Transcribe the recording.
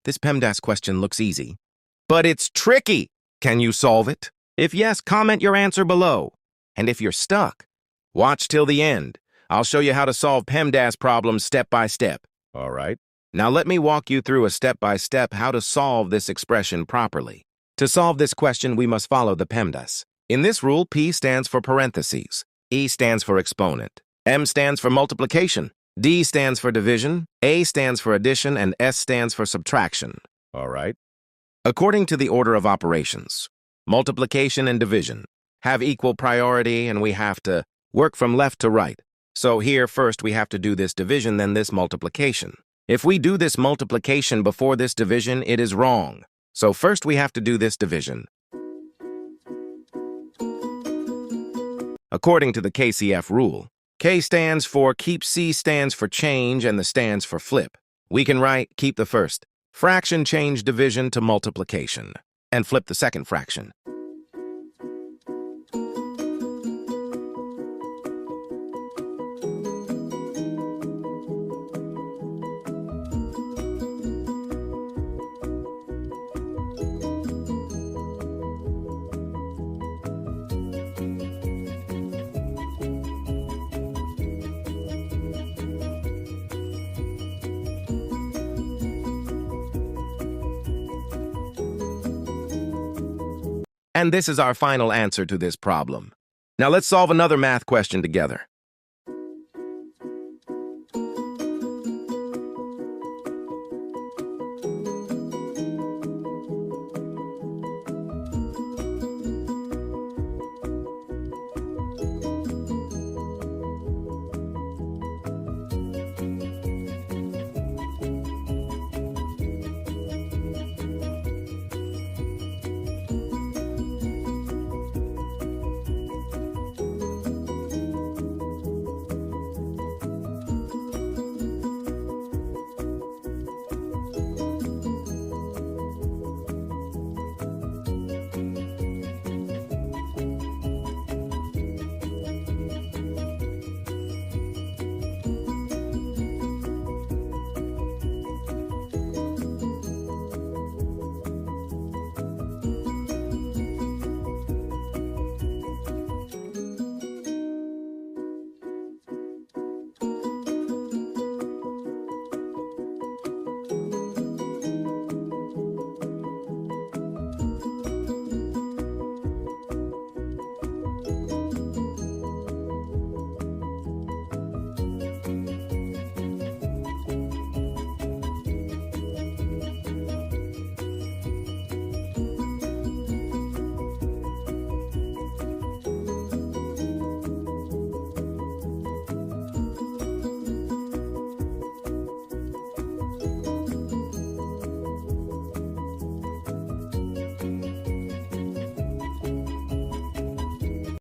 This PEMDAS question looks easy, but it's tricky. Can you solve it? If yes, comment your answer below. And if you're stuck, watch till the end. I'll show you how to solve PEMDAS problems step by step. All right. Now let me walk you through a step-by-step how to solve this expression properly. To solve this question, we must follow the PEMDAS. In this rule, P stands for parentheses, E stands for exponent, M stands for multiplication, D stands for division, A stands for addition, and S stands for subtraction. All right. According to the order of operations, multiplication and division have equal priority, and we have to work from left to right. So here, first, we have to do this division, then this multiplication. If we do this multiplication before this division, it is wrong. So first we have to do this division. According to the KCF rule, K stands for keep, C stands for change, and the stands for flip. We can write keep the first fraction, change division to multiplication, and flip the second fraction. And this is our final answer to this problem. Now let's solve another math question together.